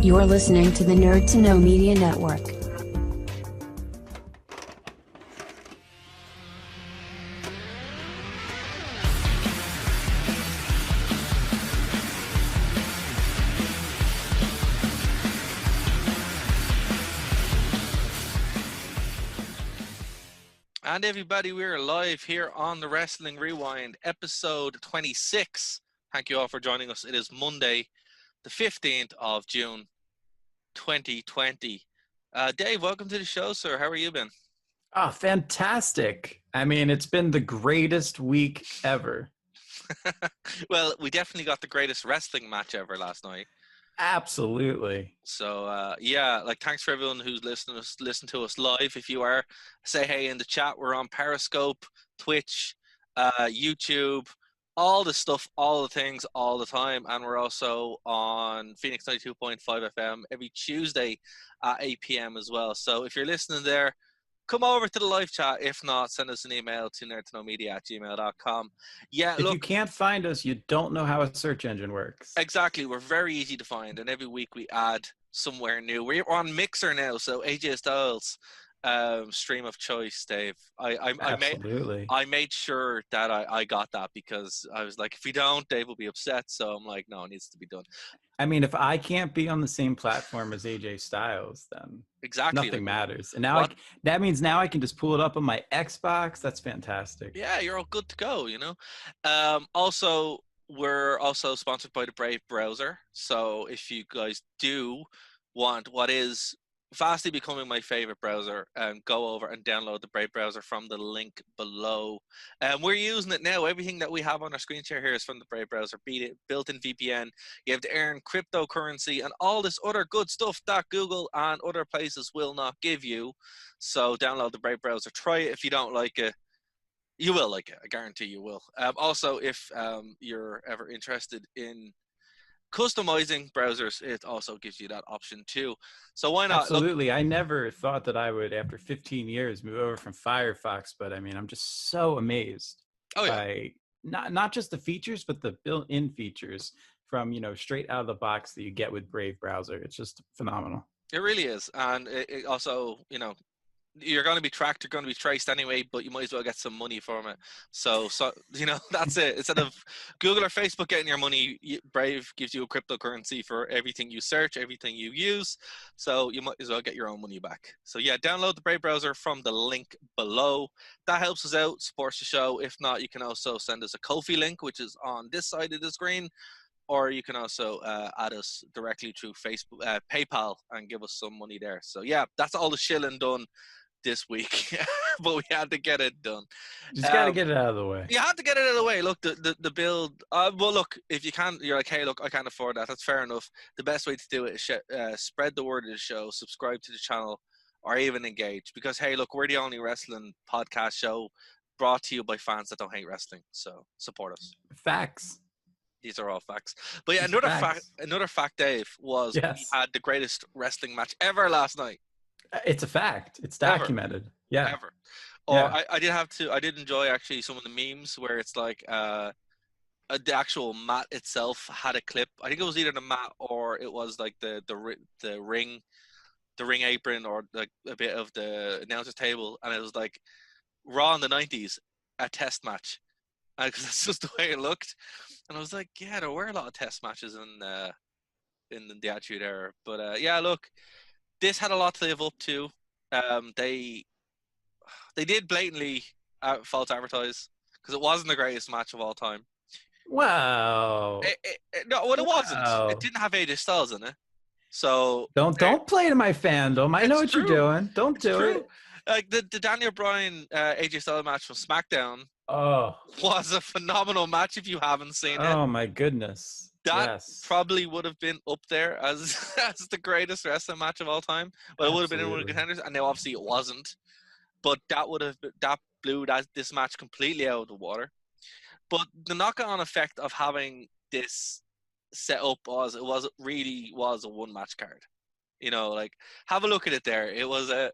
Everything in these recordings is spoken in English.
You're listening to the Nerd to Know Media Network. And everybody, we're live here on the Wrestling Rewind, episode 26. Thank you all for joining us. It is Monday, the 15th of June, 2020. Dave, welcome to the show, sir. How are you been? Oh, fantastic. I mean, it's been the greatest week ever. Well, we definitely got the greatest wrestling match ever last night. Absolutely. So, yeah, thanks for everyone who's listening to us live. If you are, say hey in the chat. We're on Periscope, Twitch, YouTube, all the stuff, all the things, all the time. And we're also on Phoenix 92.5 FM every Tuesday at 8 p.m. as well. So if you're listening there, come over to the live chat. If not, send us an email to nerdtoknowmedia@gmail.com. Yeah, if you can't find us, you don't know how a search engine works. Exactly. We're very easy to find, and every week we add somewhere new. We're on Mixer now, so AJ Styles stream of choice, Dave. Absolutely. I made sure that I got that because I was like, if we don't, Dave will be upset. So I'm like, no, it needs to be done. I mean, if I can't be on the same platform as AJ Styles, then exactly nothing matters. And now that means now I can just pull it up on my Xbox. That's fantastic. Yeah, you're all good to go, you know. Also, we're also sponsored by the Brave browser. So if you guys do want what is fastly becoming my favorite browser, go over and download the Brave browser from the link below. We're using it now. Everything that we have on our screen share here is from the Brave browser. Be it built-in VPN. You have to earn cryptocurrency and all this other good stuff that Google and other places will not give you. So download the Brave browser. Try it. If you don't like it, you will like it. I guarantee you will. Also, if you're ever interested in customizing browsers, it also gives you that option too. So why not? Absolutely. I never thought that I would, after 15 years, move over from Firefox, but I mean, I'm just so amazed by not just the features, but the built-in features from, straight out of the box that you get with Brave browser. It's just phenomenal. It really is. And it also, you're going to be tracked, you're going to be traced anyway, but you might as well get some money from it. So that's it. Instead of Google or Facebook getting your money, Brave gives you a cryptocurrency for everything you search, everything you use. So you might as well get your own money back. So yeah, download the Brave browser from the link below. That helps us out, supports the show. If not, you can also send us a Ko-fi link, which is on this side of the screen. Or you can also add us directly through Facebook, PayPal, and give us some money there. So yeah, that's all the shilling done this week, but we had to get it done. Just got to get it out of the way. You had to get it out of the way. Look, the build. Well, look, if you can't, you're like, hey, look, I can't afford that. That's fair enough. The best way to do it is spread the word of the show, subscribe to the channel, or even engage. Because hey, look, we're the only wrestling podcast show brought to you by fans that don't hate wrestling. So support us. Facts. These are all facts. But yeah, another fact, Dave, was we had the greatest wrestling match ever last night. It's a fact. It's documented. Ever. Yeah. Ever. Or yeah. I did enjoy actually some of the memes where it's like the actual mat itself had a clip. I think it was either the mat or it was like the ring apron, or like a bit of the announcer's table, and it was like Raw in the 90s, a test match. Because that's just the way it looked. And I was like, yeah, there were a lot of test matches in the Attitude Era. But yeah, look, this had a lot to live up to. They did blatantly false advertise because it wasn't the greatest match of all time. Wow. It wasn't. It didn't have AJ Styles in it. So don't play to my fandom. I know what you're doing. Don't do it. Like the Daniel Bryan AJ Styles match from SmackDown. Was a phenomenal match if you haven't seen it. Oh my goodness. That probably would have been up there as the greatest wrestling match of all time. Well, it would have been in one of the contenders, and now obviously it wasn't. But that blew this match completely out of the water. But the knock-on effect of having this set up was it really was a one-match card. Have a look at it there. It was a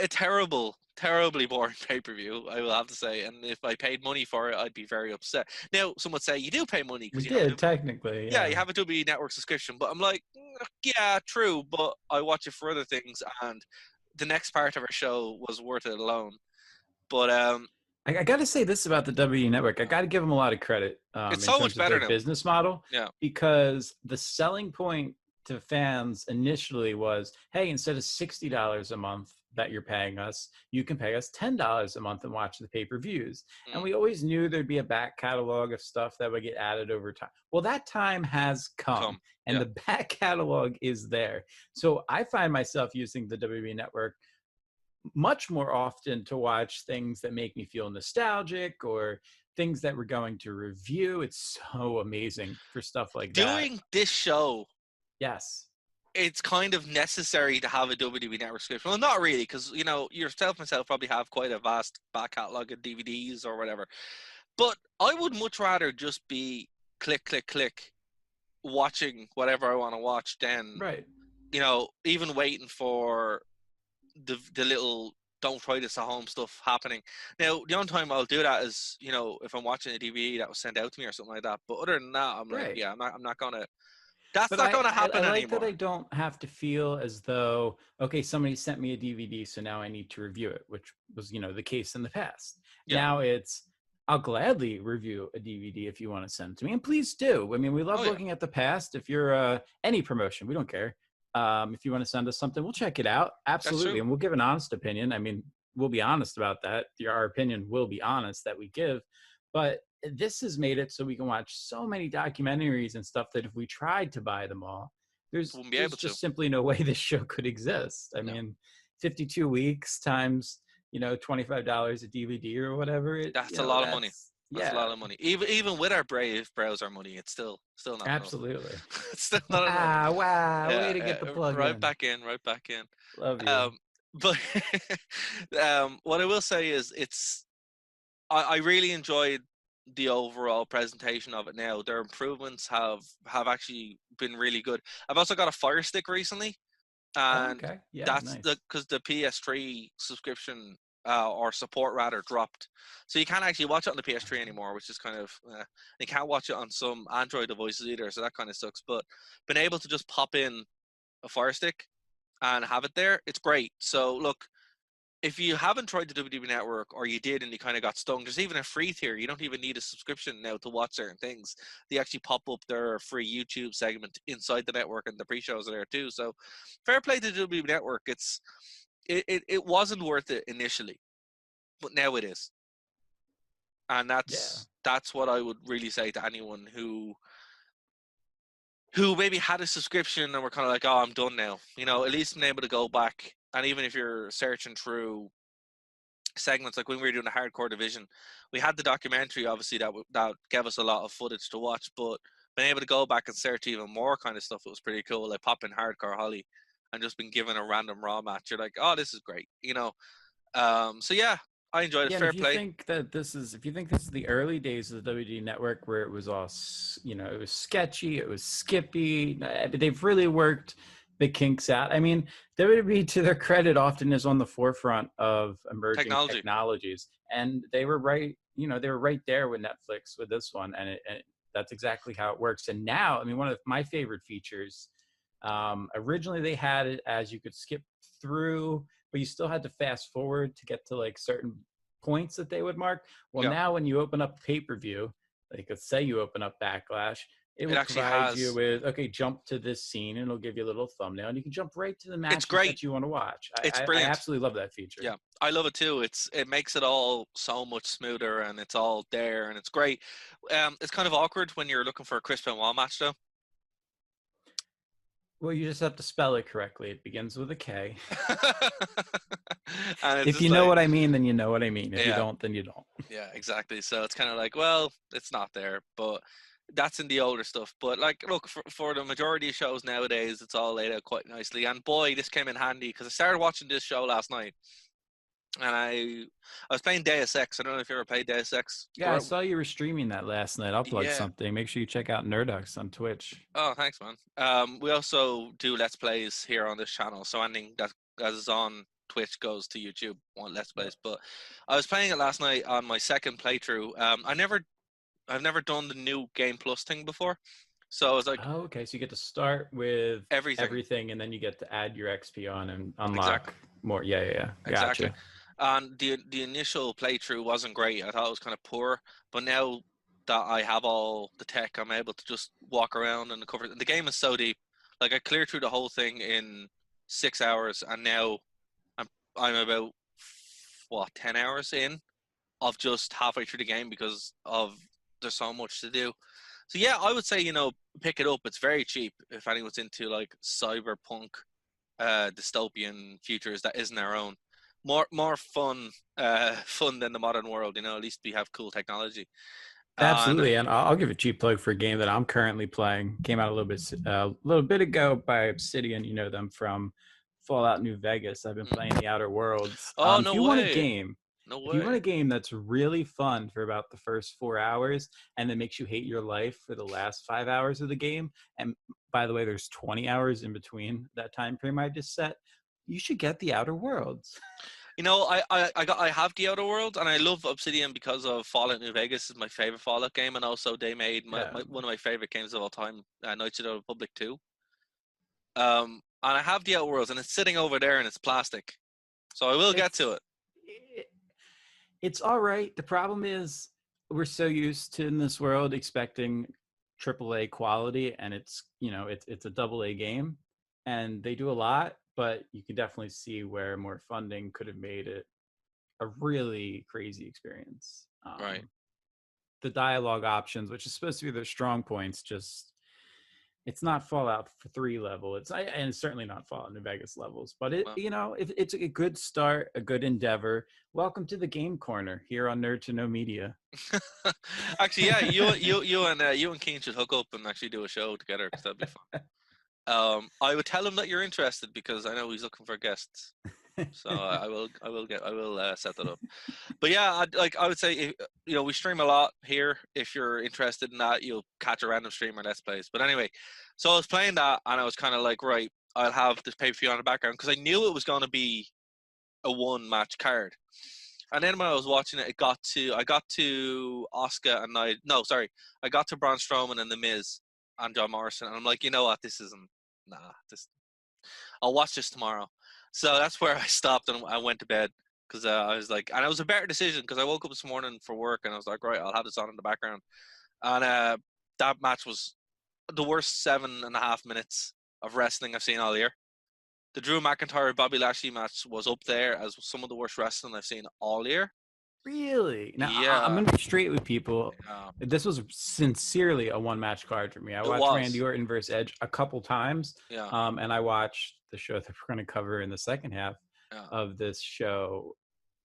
terribly boring pay-per-view, I will have to say. And if I paid money for it, I'd be very upset. Now, some would say you do pay money. You did, technically. Yeah, you have a WWE Network subscription. But I'm like, Yeah, true, but I watch it for other things, and the next part of our show was worth it alone. But I got to say this about the WWE Network. I got to give them a lot of credit it's in so much terms of better their now. business model. Yeah. Because the selling point to fans initially was, hey, instead of $60 a month that you're paying us, you can pay us $10 a month and watch the pay-per-views. And we always knew there'd be a back catalog of stuff that would get added over time. Well, that time has come. And the back catalog is there. So I find myself using the WWE Network much more often to watch things that make me feel nostalgic or things that we're going to review. It's so amazing for stuff like that. Doing this show, yes, it's kind of necessary to have a WWE Network subscription. Well, not really, because you know yourself, myself, probably have quite a vast back catalog of DVDs or whatever. But I would much rather just be click, click, click, watching whatever I want to watch than, you know, even waiting for the little don't try this at home stuff happening. Now, the only time I'll do that is, you know, if I'm watching a DVD that was sent out to me or something like that. But other than that, I'm like, yeah, I'm not gonna. That's not gonna happen I like anymore. that I don't have to feel as though, okay, somebody sent me a DVD, so now I need to review it, which was, you know, the case in the past. Now it's, I'll gladly review a DVD if you want to send it to me, and please do. I mean, we love looking at the past. If you're any promotion, we don't care. If you want to send us something, we'll check it out. Absolutely. And we'll give an honest opinion. I mean, we'll be honest about that. Our opinion will be honest that we give. But this has made it so we can watch so many documentaries and stuff that if we tried to buy them all, there's just simply no way this show could exist. I mean, 52 weeks times, you know, $25 a DVD or whatever. That's a lot of money. That's a lot of money. Even with our Brave browser money, it's still not absolutely enough. It's still not enough. Wow, way to get the plug right back in. Love you. But what I will say is I really enjoyed the overall presentation of it now. Their improvements have actually been really good. I've also got a Fire Stick recently, and that's because the PS3 subscription or support rather dropped, so you can't actually watch it on the PS3 anymore, which is kind of you can't watch it on some Android devices either, so that kind of sucks. But being able to just pop in a Fire Stick and have it there, it's great. So look, if you haven't tried the WWE Network, or you did and you kind of got stung, there's even a free tier. You don't even need a subscription now to watch certain things. They actually pop up their free YouTube segment inside the network, and the pre-shows are there too. So fair play to the WWE Network. It wasn't worth it initially, but now it is. And that's what I would really say to anyone who maybe had a subscription and were kind of like, oh, I'm done now. You know, at least being able to go back. And even if you're searching through segments, like when we were doing the hardcore division, we had the documentary, obviously, that gave us a lot of footage to watch, but being able to go back and search even more kind of stuff, it was pretty cool. Like pop in Hardcore Holly and just been given a random Raw match. You're like, oh, this is great, you know? So yeah, I enjoyed it. Fair play. If you think this is the early days of the WWE Network where it was all, you know, it was sketchy, it was skippy, they've really worked the kinks out. I mean, WWE, to their credit, often is on the forefront of emerging technologies, and they were right. You know, they were right there with Netflix with this one, and that's exactly how it works. And now, I mean, one of my favorite features. Originally, they had it as you could skip through, but you still had to fast forward to get to like certain points that they would mark. Well, now when you open up pay-per-view, like let's say you open up Backlash, it will provide you with, okay, jump to this scene, and it'll give you a little thumbnail, and you can jump right to the match that you want to watch. It's brilliant. I absolutely love that feature. Yeah, I love it too. It makes it all so much smoother, and it's all there, and it's great. It's kind of awkward when you're looking for a Chris Benoit match, though. Well, you just have to spell it correctly. It begins with a K. If you know what I mean, then you know what I mean. If you don't, then you don't. Yeah, exactly. So it's kind of like, well, it's not there, but that's in the older stuff. But like, look, for the majority of shows nowadays, it's all laid out quite nicely. And boy, this came in handy because I started watching this show last night. And I was playing Deus Ex. I don't know if you ever played Deus Ex. Yeah, I saw you were streaming that last night. I'll plug something. Make sure you check out Nerdux on Twitch. Oh, thanks, man. We also do Let's Plays here on this channel. So anything that is on Twitch goes to YouTube on Let's Plays. But I was playing it last night on my second playthrough. I've never done the new Game Plus thing before. So it's like, oh, okay. So you get to start with everything, and then you get to add your XP on and unlock exactly, more. Yeah. exactly. Gotcha. And the initial playthrough wasn't great. I thought it was kind of poor, but now that I have all the tech, I'm able to just walk around and cover. The game is so deep. Like I cleared through the whole thing in 6 hours, and now I'm I'm about 10 hours in of just halfway through the game because of there's so much to do. So yeah, I would say pick it up. It's very cheap if anyone's into like cyberpunk, dystopian futures that isn't our own. More fun, fun than the modern world. At least we have cool technology. And Absolutely, and I'll give a cheap plug for a game that I'm currently playing. Came out a little bit ago by Obsidian. You know them from Fallout New Vegas. I've been playing The Outer Worlds. oh, If no you want a way, game, no if you want way. a game that's really fun for about the first 4 hours and then makes you hate your life for the last 5 hours of the game, and by the way, there's 20 hours in between that time frame I just set, you should get The Outer Worlds. I have the Outer World, and I love Obsidian because of Fallout New Vegas is my favorite Fallout game, and also they made Yeah. one of my favorite games of all time, Knights of the Republic 2. And I have the Outer Worlds, and it's sitting over there, and it's plastic, so I will get to it. It's all right. The problem is we're so used to in this world expecting AAA quality, and it's a AA game, and they do a lot, but you can definitely see where more funding could have made it a really crazy experience. Right. The dialogue options, which is supposed to be their strong points, just it's not Fallout 3 level. And it's certainly not Fallout New Vegas levels. But if it's a good start, a good endeavor. Welcome to the Game Corner here on Nerd to Know Media. Actually, yeah, you and Keen should hook up and actually do a show together because that'd be fun. I would tell him that you're interested because I know he's looking for guests. So I will set that up. But yeah, I would say we stream a lot here. If you're interested in that, you'll catch a random streamer Let's Plays. But anyway, so I was playing that and I was kind of like, right, I'll have this pay-per-view on the background because I knew it was going to be a one-match card. And then when I was watching it, I got to Asuka and I got to Braun Strowman and The Miz and John Morrison, and I'm like, you know what, I'll watch this tomorrow. So that's where I stopped and I went to bed because I was like, and it was a better decision because I woke up this morning for work and I was like, right, I'll have this on in the background. And that match was the worst 7.5 minutes of wrestling I've seen all year. The Drew McIntyre Bobby Lashley match was up there as some of the worst wrestling I've seen all year. Really? Now, yeah. I'm going to be straight with people. Yeah. This was sincerely a one-match card for me. I watched Randy Orton versus Edge a couple times, and I watched the show that we're going to cover in the second half of this show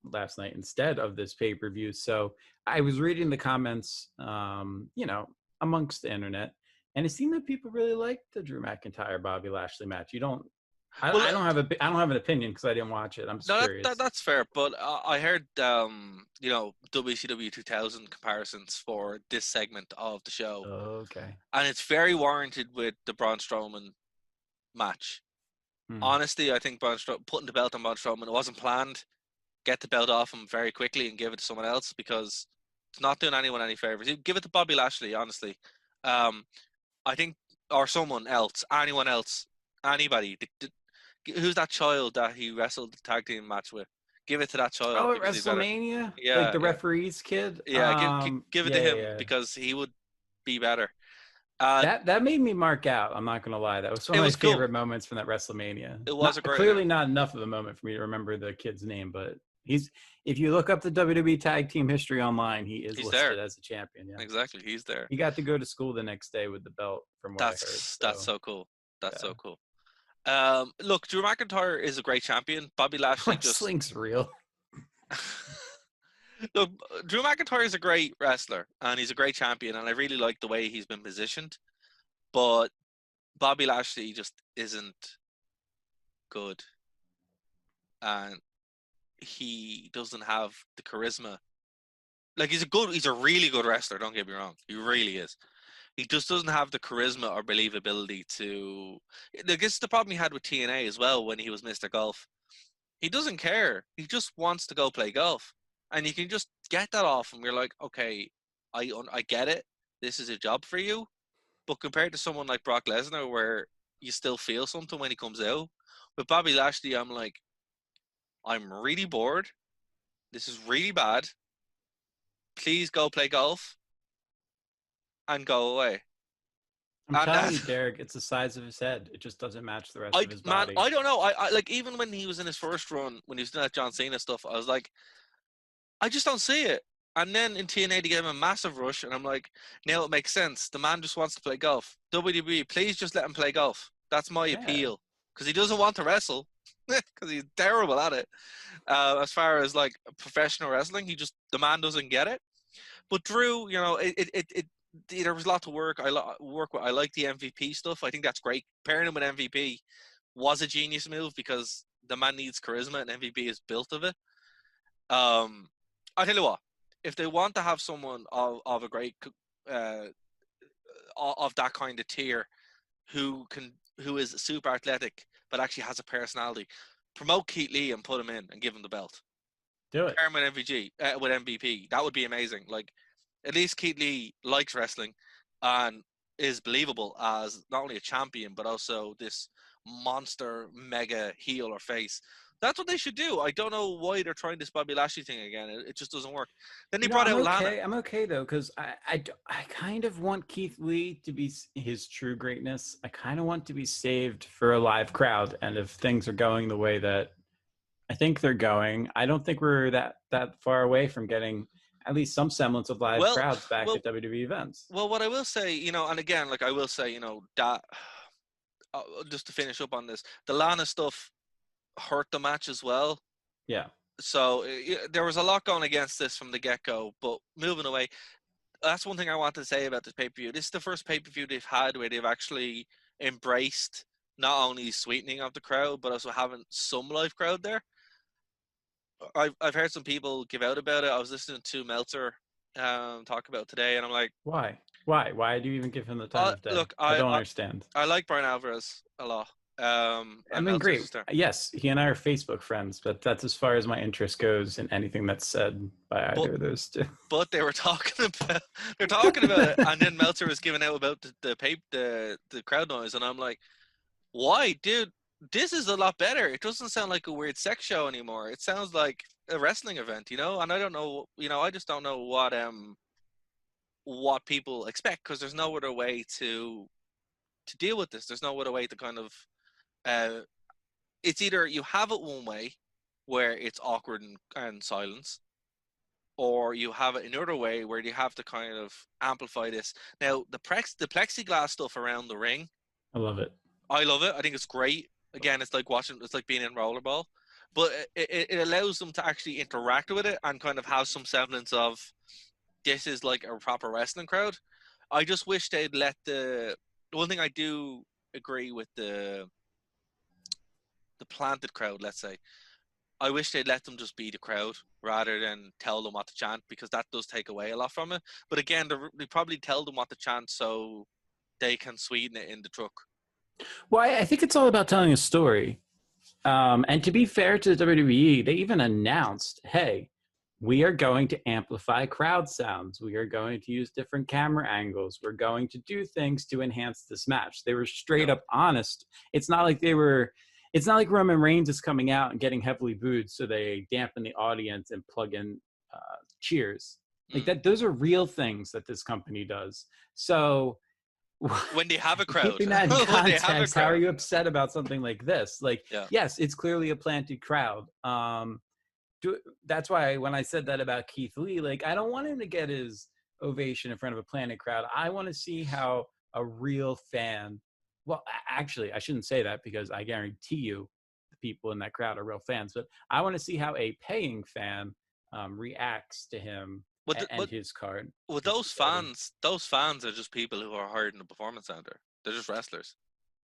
last night instead of this pay-per-view. So I was reading the comments, amongst the internet, and it seemed that people really liked the Drew McIntyre Bobby Lashley match. I don't have an opinion because I didn't watch it. I'm just curious. That's fair, but I heard WCW 2000 comparisons for this segment of the show. Oh, okay. And it's very warranted with the Braun Strowman match. Honestly, I think putting the belt on Braun Strowman, it wasn't planned. Get the belt off him very quickly and give it to someone else because it's not doing anyone any favors. Give it to Bobby Lashley, honestly. I think, or someone else, anyone else, anybody. Who's that child that he wrestled the tag team match with? Give it to that child. Oh, at WrestleMania? Yeah. Like the referee's kid? Yeah, give it to him because he would be better. That made me mark out. I'm not going to lie. That was one of my favorite moments from that WrestleMania. It was clearly not enough of a moment for me to remember the kid's name, but if you look up the WWE tag team history online, he's listed there as a champion. Yeah, exactly. He's there. He got to go to school the next day with the belt from what I heard. That's so cool. That's so cool. Look, Drew McIntyre is a great champion. Bobby Lashley wrestling's real. Look, Drew McIntyre is a great wrestler and he's a great champion, and I really like the way he's been positioned. But Bobby Lashley just isn't good, and he doesn't have the charisma. Like he's a really good wrestler. Don't get me wrong, he really is. He just doesn't have the charisma or believability to. I guess the problem he had with TNA as well when he was Mr. Golf. He doesn't care. He just wants to go play golf, and you can just get that off him. You're like, okay, I get it. This is a job for you, But compared to someone like Brock Lesnar, where you still feel something when he comes out, with Bobby Lashley, I'm like, I'm really bored. This is really bad. Please go play golf and go away. I'm telling you, Derek, it's the size of his head. It just doesn't match the rest of his body. I don't know. I like, even when he was in his first run, when he was doing that John Cena stuff, I was like, I just don't see it. And then in TNA, they gave him a massive rush, and I'm like, now it makes sense. The man just wants to play golf. WWE, please just let him play golf. That's my appeal. Because he doesn't want to wrestle, because he's terrible at it. As far as like professional wrestling, the man doesn't get it. But Drew, you know, there was a lot to work. I like the MVP stuff. I think that's great. Pairing him with MVP was a genius move, because the man needs charisma, and MVP is built of it. I tell you what, if they want to have someone of a great of that kind of tier, who is super athletic but actually has a personality, promote Keith Lee and put him in and give him the belt. Do it. Pair him with MVP. That would be amazing. Like, at least Keith Lee likes wrestling and is believable as not only a champion but also this monster mega heel or face. That's what they should do. I don't know why they're trying this Bobby Lashley thing again. It just doesn't work. Then he brought out Lana. I'm okay though, because I kind of want Keith Lee to be his true greatness. I kind of want to be saved for a live crowd. And if things are going the way that I think they're going, I don't think we're that far away from getting at least some semblance of live crowds back at WWE events. Well, what I will say, you know, and again, like I will say, you know, that just to finish up on this, the Lana stuff hurt the match as well. Yeah. So there was a lot going against this from the get-go, but moving away, that's one thing I want to say about this pay-per-view. This is the first pay-per-view they've had where they've actually embraced not only sweetening of the crowd, but also having some live crowd there. I've heard some people give out about it. I was listening to Meltzer talk about it today, and I'm like, why? Why do you even give him the time of day? Look, I don't understand. I like Brian Alvarez a lot. I mean, great. Yes, he and I are Facebook friends, but that's as far as my interest goes in anything that's said by either of those two. But they were talking about it, and then Meltzer was giving out about the crowd noise, and I'm like, why, dude? This is a lot better. It doesn't sound like a weird sex show anymore. It sounds like a wrestling event, you know. And I don't know, you know, I just don't know what people expect, because there's no other way to deal with this. There's no other way to kind of it's either you have it one way where it's awkward and silence, or you have it another way where you have to kind of amplify this. Now, the plexiglass stuff around the ring, I love it. I love it. I think it's great. Again, it's like being in rollerball, but it allows them to actually interact with it and kind of have some semblance of this is like a proper wrestling crowd. I just wish they'd let the one thing I do agree with the planted crowd, let's say. I wish they'd let them just be the crowd rather than tell them what to chant, because that does take away a lot from it. But again, they probably tell them what to chant so they can sweeten it in the truck. Well, I think it's all about telling a story. And to be fair to the WWE, they even announced, hey, we are going to amplify crowd sounds. We are going to use different camera angles. We're going to do things to enhance this match. They were straight up honest. It's not like Roman Reigns is coming out and getting heavily booed, so they dampen the audience and plug in cheers. Like that, those are real things that this company does. So when they have a crowd, keeping that in context, how are you upset about something like this? Like, yes, it's clearly a planted crowd. That's why when I said that about Keith Lee, like, I don't want him to get his ovation in front of a planted crowd. I want to see how a real fan, well, actually, I shouldn't say that, because I guarantee you the people in that crowd are real fans, but I want to see how a paying fan reacts to him and his card. Well, those fans are just people who are hired in the performance center. They're just wrestlers.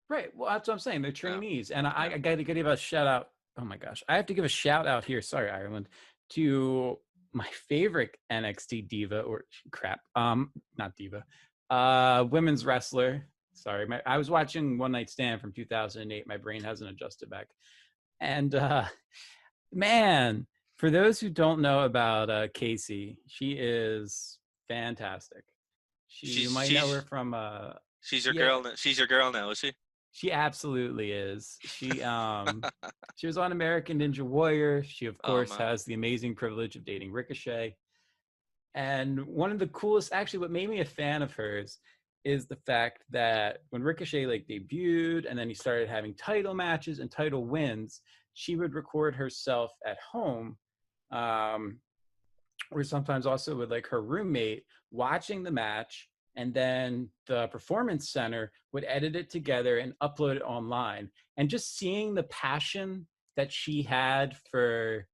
Right. Well, that's what I'm saying. They're trainees. And I got to give a shout out. Oh my gosh. I have to give a shout out here. Sorry, Ireland, to my favorite NXT diva, or crap. Not diva. Women's wrestler. Sorry. I was watching One Night Stand from 2008. My brain hasn't adjusted back. And man, for those who don't know about Casey, she is fantastic. You might know her from She's your girl. She's your girl now, is she? She absolutely is. She was on American Ninja Warrior. She of course has the amazing privilege of dating Ricochet. And one of the coolest, actually, what made me a fan of hers is the fact that when Ricochet like debuted and then he started having title matches and title wins, she would record herself at home, or sometimes also with like her roommate watching the match, and then the performance center would edit it together and upload it online. And just seeing the passion that she had for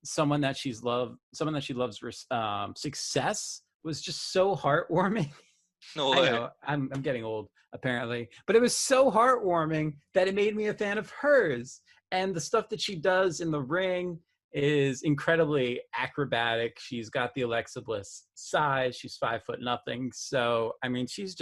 someone that she loves success was just so heartwarming. No way. I know I'm getting old apparently, but it was so heartwarming that it made me a fan of hers. And the stuff that she does in the ring is incredibly acrobatic. She's got the Alexa Bliss size. She's 5'0". So, I mean, she's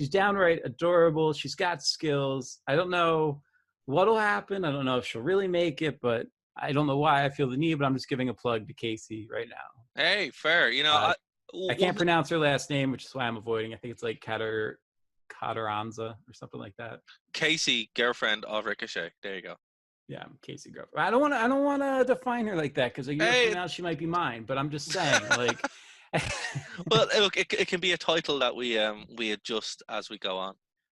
downright adorable. She's got skills. I don't know what'll happen. I don't know if she'll really make it, but I don't know why I feel the need, but I'm just giving a plug to Casey right now. Hey, fair. You know, I can't pronounce her last name, which is why I'm avoiding. I think it's like Cateranza or something like that. Casey, girlfriend of Ricochet. There you go. Yeah, Casey girlfriend. I don't want to define her like that because a year from now she might be mine. But I'm just saying, like. Well, look, it can be a title that we adjust as we go on.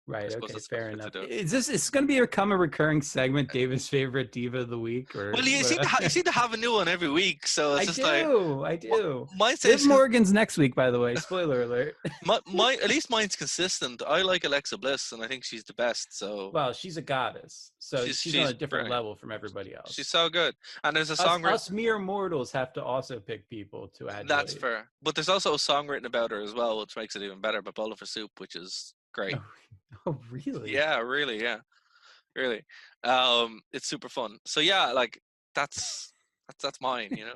Right. Okay. Fair enough. Is this going to become a recurring segment? David's favorite diva of the week, or well, you seem to have a new one every week, so it's I do. Mine says Morgan's next week, by the way. Spoiler alert. At least mine's consistent. I like Alexa Bliss, and I think she's the best. So well, she's a goddess, so she's on a different level from everybody else. She's so good, and there's a song. Us mere mortals have to also pick people to add. That's fair, but there's also a song written about her as well, which makes it even better. But Bowl of Soup, which is great. Oh, really? Yeah, really, yeah. Really. It's super fun. So yeah, like that's mine, you know.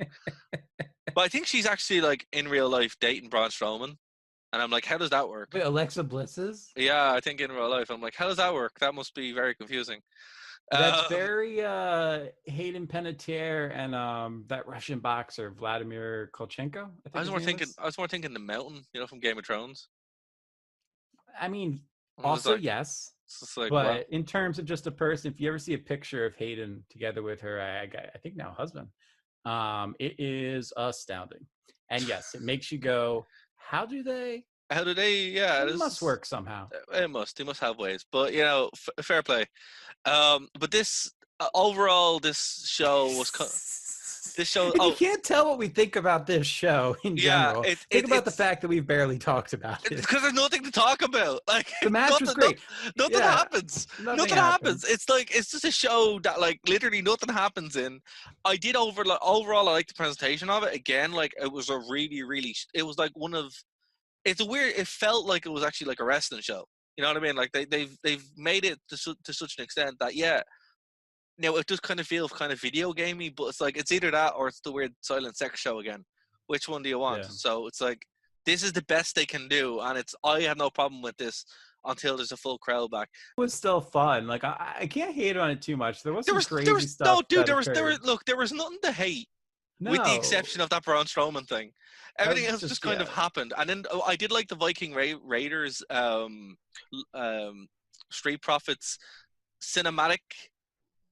But I think she's actually like in real life dating Braun Strowman. And I'm like, how does that work? Wait, Alexa Bliss's? Yeah, I think in real life. I'm like, how does that work? That must be very confusing. That's very Hayden Panettiere and that Russian boxer Vladimir Kolchenko. I was more thinking the Mountain, you know, from Game of Thrones. I mean, also like, yes. Like, but well, in terms of just a person, if you ever see a picture of Hayden together with her, I think now husband, it is astounding. And yes, it makes you go, how do they? Yeah, it must work somehow. It must. They must have ways. But you know, fair play. But this overall, this show was. You can't tell what we think about this show in general. Think about the fact that we've barely talked about it. Because there's nothing to talk about. Like the match was great. Nothing happens. Nothing happens. It's like it's just a show that like literally nothing happens in. I did overall I like the presentation of it. Again, like it was a really it was like one of it felt like it was actually like a wrestling show. You know what I mean? Like they've made it to such an extent that now it does kind of feel kind of video gamey, but it's like it's either that or it's the weird silent sex show again. Which one do you want? Yeah. So it's like this is the best they can do, and I have no problem with this until there's a full crowd back. It was still fun. Like I can't hate on it too much. There was crazy stuff. No, dude, there was nothing to hate, with the exception of that Braun Strowman thing. Everything else just kind of happened, and then I did like the Viking Raiders, Street Profits cinematic.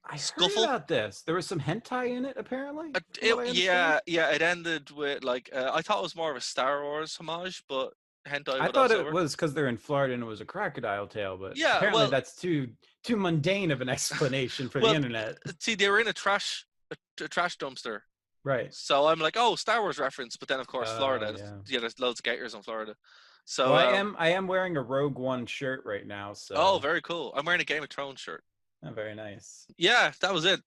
I heard about this. There was some hentai in it, apparently. It ended with like I thought it was more of a Star Wars homage, but hentai. I thought it was because they're in Florida and it was a crocodile tail, but apparently that's too mundane of an explanation for the internet. See, they were in a trash dumpster, right? So I'm like, oh, Star Wars reference, but then of course Florida. Yeah, there's loads of gators in Florida. So I am wearing a Rogue One shirt right now. So oh, very cool. I'm wearing a Game of Thrones shirt. Oh, very nice. Yeah, that was it.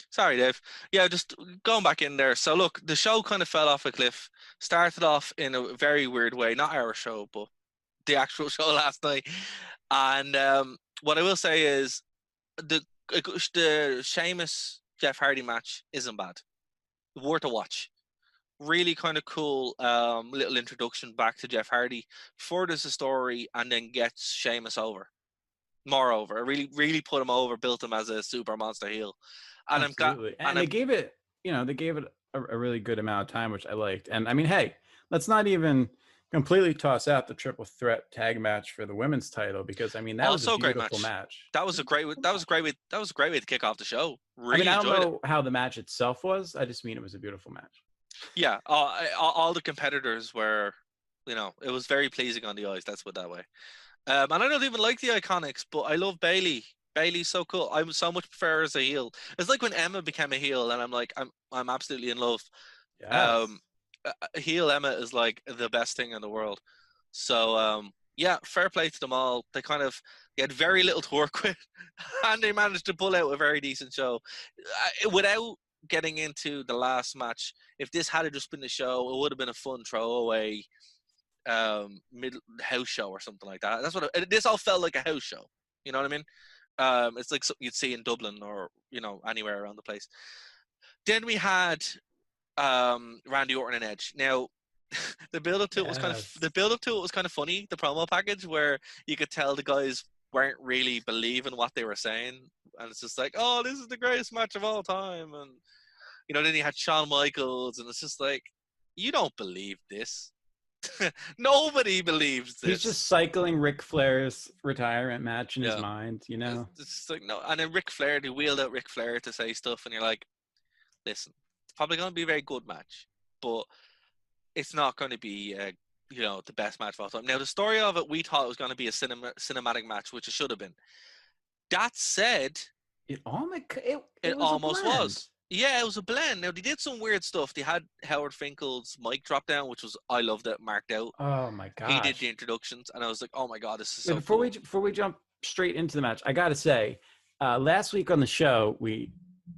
Sorry, Dave. Yeah, just going back in there. So look, the show kind of fell off a cliff. Started off in a very weird way. Not our show, but the actual show last night. And what I will say is the Sheamus Jeff Hardy match isn't bad. Worth a watch. Really kind of cool little introduction back to Jeff Hardy. Furthers the story and then gets Sheamus over. Moreover, it really put him over, built him as a super monster heel, and absolutely. They gave it a really good amount of time, which I liked. And I mean, hey, let's not even completely toss out the triple threat tag match for the women's title because I mean that was a beautiful match. That was a great way to kick off the show. Really, I mean, I don't know how the match itself was. I just mean it was a beautiful match. Yeah, all the competitors were, it was very pleasing on the eyes. Let's put it that way. And I don't even like the Iconics, but I love Bayley. Bayley's so cool. I would so much prefer her as a heel. It's like when Emma became a heel, and I'm like, I'm absolutely in love. Yes. Heel Emma is like the best thing in the world. So yeah, fair play to them all. They had very little to work with, and they managed to pull out a very decent show. Without getting into the last match, if this had just been the show, it would have been a fun throwaway middle house show or something like that. That's what this all felt like, a house show. You know what I mean? It's like something you'd see in Dublin or anywhere around the place. Then we had Randy Orton and Edge. Now, the build up to it was kind of funny. The promo package where you could tell the guys weren't really believing what they were saying, and it's just like, oh, this is the greatest match of all time, and then you had Shawn Michaels, and it's just like, you don't believe this. Nobody believes this. He's just cycling Ric Flair's retirement match in his mind, It's like, no, and then Ric Flair, they wheeled out Ric Flair to say stuff, and you're like, listen, it's probably going to be a very good match, but it's not going to be, the best match of all time. Now, the story of it, we thought it was going to be a cinematic match, which it should have been. That said, it almost was. Yeah, it was a blend. Now, they did some weird stuff. They had Howard Finkel's mic drop down, which was, I loved it, marked out. Oh, my God. He did the introductions, and I was like, oh, my God, this is so before cool. Before we jump straight into the match, I got to say, last week on the show, we,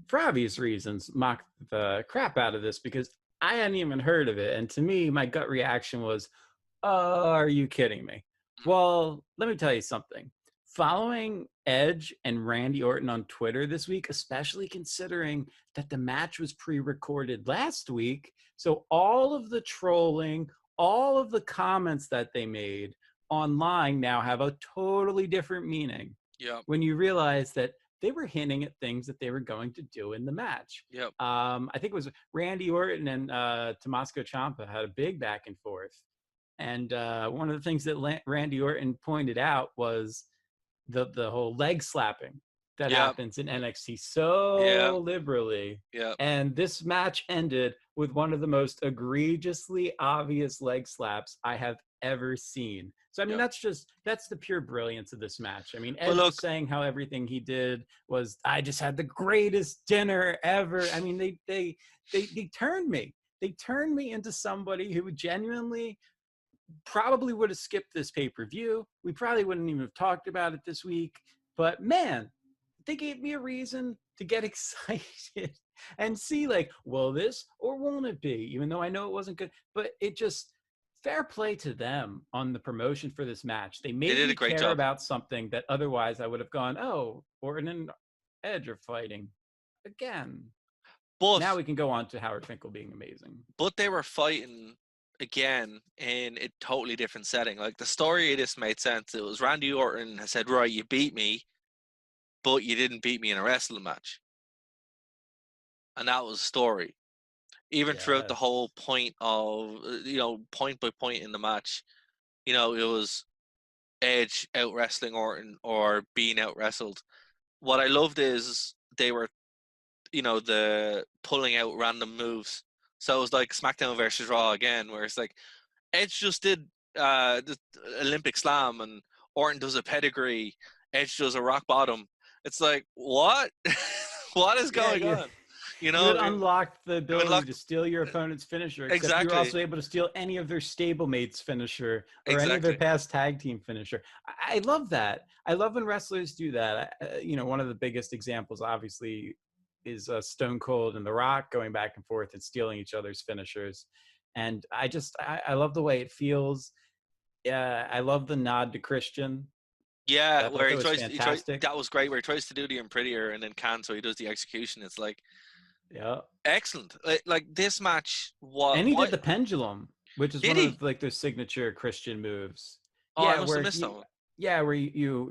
for obvious reasons, mocked the crap out of this because I hadn't even heard of it. And to me, my gut reaction was, oh, are you kidding me? Well, let me tell you something. Following Edge and Randy Orton on Twitter this week, especially considering that the match was pre-recorded last week, so all of the trolling, all of the comments that they made online now have a totally different meaning. Yeah. When you realize that they were hinting at things that they were going to do in the match. Yep. I think it was Randy Orton and Tommaso Ciampa had a big back and forth. And one of the things that Randy Orton pointed out was the whole leg slapping that happens in NXT so liberally. Yeah. And this match ended with one of the most egregiously obvious leg slaps I have ever seen. So I mean, that's the pure brilliance of this match. I mean, Edge was saying how everything he did was, I just had the greatest dinner ever. I mean, they turned me. They turned me into somebody who genuinely probably would have skipped this pay-per-view. We probably wouldn't even have talked about it this week. But man, they gave me a reason to get excited and see like, will this or won't it be? Even though I know it wasn't good, but it just, fair play to them on the promotion for this match. They made me care about something that otherwise I would have gone, oh, Orton and Edge are fighting again. But now we can go on to Howard Finkel being amazing. But they were fighting again in a totally different setting. Like, the story of this made sense. It was Randy Orton has said, right, you beat me, but you didn't beat me in a wrestling match. And that was the story. Even throughout the whole point of, point by point in the match, it was Edge out wrestling Orton or being out wrestled. What I loved is they were, the pulling out random moves. So it was like SmackDown versus Raw again, where it's like Edge just did the Olympic Slam and Orton does a pedigree, Edge does a rock bottom. It's like, what? What is going on? You would unlock the ability to steal your opponent's finisher. Except you're also able to steal any of their stablemates finisher or any of their past tag team finisher. I love that. I love when wrestlers do that. One of the biggest examples, obviously, is Stone Cold and The Rock going back and forth and stealing each other's finishers. And I love the way it feels. I love the nod to Christian. Yeah, where he tries, that was great, where he tries to do the Imprettier and then can't, so he does the execution. It's like, excellent. Like this match was, and he did the pendulum, which is one of like their signature Christian moves. Oh, I must have missed that one. Yeah, where you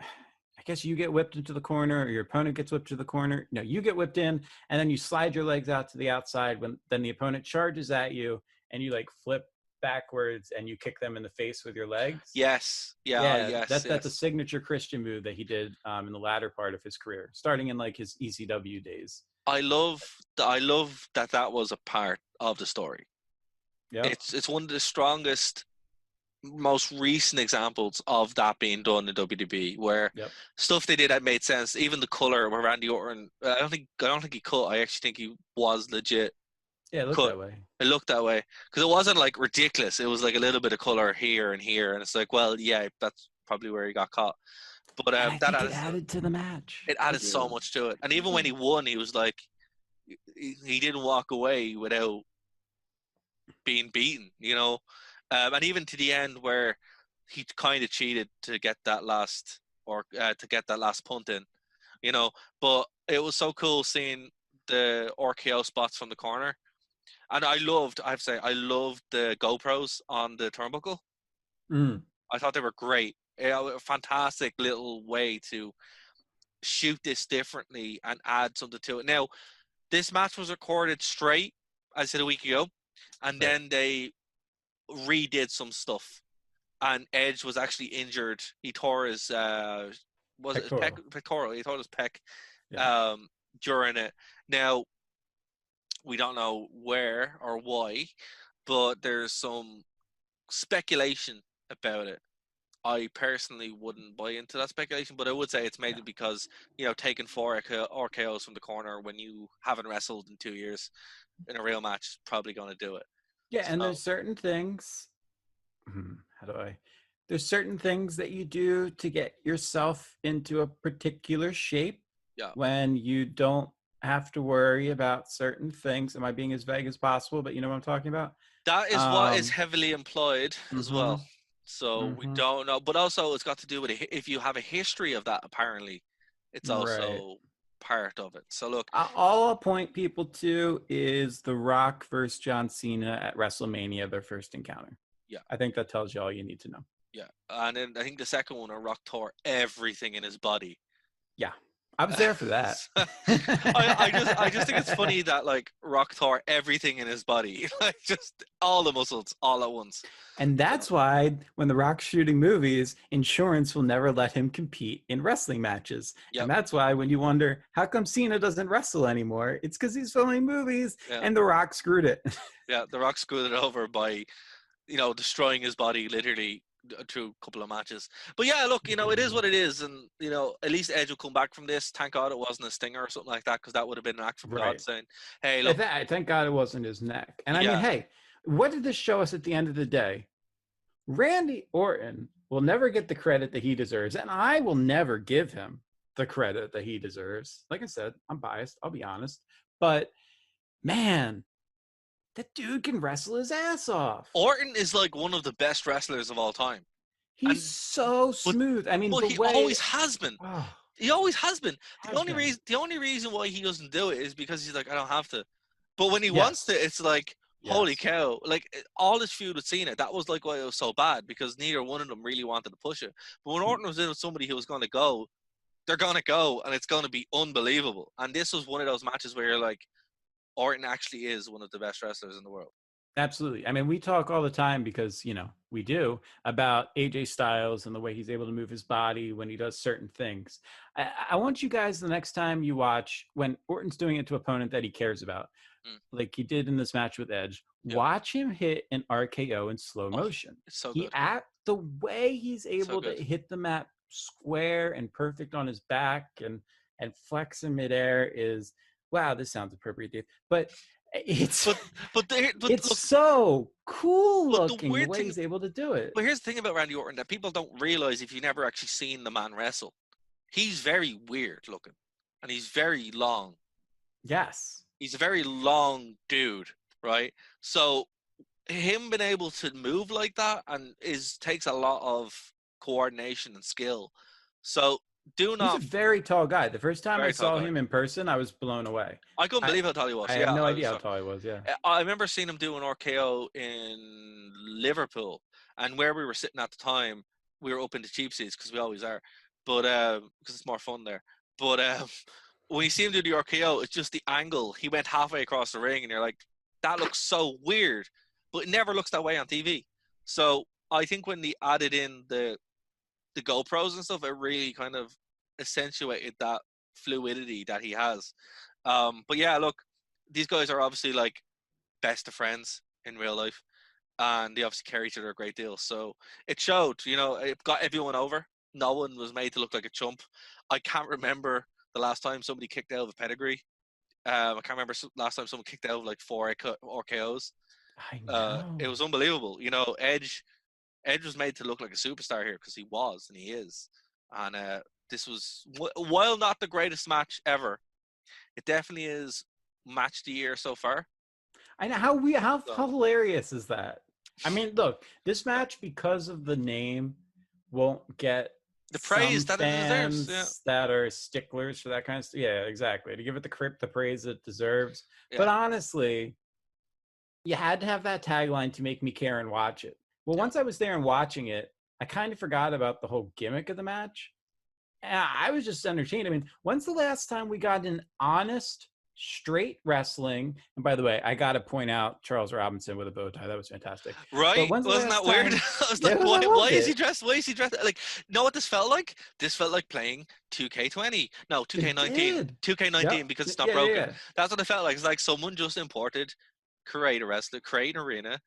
I guess you get whipped into the corner, or your opponent gets whipped to the corner. No, you get whipped in, and then you slide your legs out to the outside when then the opponent charges at you, and you like flip backwards and you kick them in the face with your legs. Yes. Yeah, Yes. that's a signature Christian move that he did in the latter part of his career, starting in like his ECW days. I love that was a part of the story. Yeah, it's one of the strongest, most recent examples of that being done in WWE, where stuff they did that made sense. Even the color where Randy Orton, I don't think he cut. I actually think he was legit. Yeah, it looked cut. that way. It looked that way because it wasn't like ridiculous. It was like a little bit of color here and here, and it's like, well, yeah, that's probably where he got caught. But I think it added to the match. It added so much to it, and even when he won, he was like, he didn't walk away without being beaten, you know. And even to the end where he kind of cheated to get that last punt in, you know. But it was so cool seeing the RKO spots from the corner. And I loved the GoPros on the turnbuckle. I thought they were great. A fantastic little way to shoot this differently and add something to it. Now, this match was recorded straight, as I said a week ago, and then they redid some stuff. And Edge was actually injured. He tore his pectoral. He tore his pec during it. Now, we don't know where or why, but there's some speculation about it. I personally wouldn't buy into that speculation, but I would say it's maybe because, you know, taking 4 RKOs from the corner when you haven't wrestled in 2 years in a real match is probably going to do it. Yeah, and there's certain things. There's certain things that you do to get yourself into a particular shape. Yeah. When you don't have to worry about certain things. Am I being as vague as possible? But you know what I'm talking about? That is what is heavily employed as well. So we don't know. But also it's got to do with it. If you have a history of that, apparently, it's also part of it. So look. All I'll point people to is The Rock versus John Cena at WrestleMania, their first encounter. Yeah. I think that tells you all you need to know. Yeah. And then I think the second one, Rock tore everything in his body. Yeah. I was there for that. I just think it's funny that like Rock tore everything in his body, like just all the muscles all at once. And that's why when The Rock's shooting movies, insurance will never let him compete in wrestling matches. And that's why when you wonder how come Cena doesn't wrestle anymore, it's because he's filming movies and The Rock screwed it. Yeah, The Rock screwed it over by, you know, destroying his body literally through a couple of matches. But yeah, look, you know, it is what it is, and you know, at least Edge will come back from this. Thank God it wasn't a stinger or something like that, because that would have been an act from God saying, hey, look, thank God it wasn't his neck. And I mean, hey, what did this show us at the end of the day? Randy Orton will never get the credit that he deserves, and I will never give him the credit that he deserves. Like I said, I'm biased, I'll be honest, but man, that dude can wrestle his ass off. Orton is like one of the best wrestlers of all time. He's so smooth. I mean, he always has been. He always has been. The only reason why he doesn't do it is because he's like, I don't have to. But when he wants to, it's like, holy cow! Like all this feud with Cena, that was like why it was so bad, because neither one of them really wanted to push it. But when Orton was in with somebody who was going to go, they're going to go, and it's going to be unbelievable. And this was one of those matches where you're like, Orton actually is one of the best wrestlers in the world. Absolutely. I mean, we talk all the time because, you know, we do about AJ Styles and the way he's able to move his body when he does certain things. I want you guys, the next time you watch, when Orton's doing it to an opponent that he cares about, like he did in this match with Edge, watch him hit an RKO in slow motion. It's so good. The way he's able to hit the mat square and perfect on his back and flex in midair is, wow, this sounds appropriate, Dave. But it's so cool looking the way he's able to do it. But here's the thing about Randy Orton that people don't realize if you've never actually seen the man wrestle. He's very weird looking, and he's very long. Yes. He's a very long dude, right? So him being able to move like that takes a lot of coordination and skill. So he's a very tall guy. The first time I saw him in person, I was blown away. I couldn't believe how tall he was. I have no idea how tall he was, I remember seeing him do an RKO in Liverpool, and where we were sitting at the time, we were up in the cheap seats, because we always are, but because it's more fun there. But when you see him do the RKO, it's just the angle. He went halfway across the ring, and you're like, that looks so weird. but it never looks that way on TV. So I think when they added in the GoPros and stuff, it really kind of accentuated that fluidity that he has. But yeah, look, these guys are obviously like best of friends in real life, and they obviously care each other a great deal. So it showed, it got everyone over. No one was made to look like a chump. I can't remember the last time somebody kicked out of a pedigree. I can't remember last time someone kicked out of like 4 RKOs. I know. It was unbelievable. Edge was made to look like a superstar here because he was and he is. And this was, while not the greatest match ever, it definitely is match of the year so far. I know how hilarious is that? I mean, look, this match, because of the name, won't get the praise that it deserves. Yeah. That are sticklers for that kind of stuff. Yeah, exactly. To give it the praise it deserves. Yeah. But honestly, you had to have that tagline to make me care and watch it. Well, once I was there and watching it, I kind of forgot about the whole gimmick of the match. And I was just entertained. I mean, when's the last time we got an honest, straight wrestling? And by the way, I got to point out Charles Robinson with a bow tie. That was fantastic. Right? Wasn't that weird? I was like, why is he dressed? Why is he dressed? Like, you know what this felt like? This felt like playing 2K20. No, 2K19. 2K19 because it's not broken. Yeah. That's what it felt like. It's like someone just imported, create a wrestler, create an arena,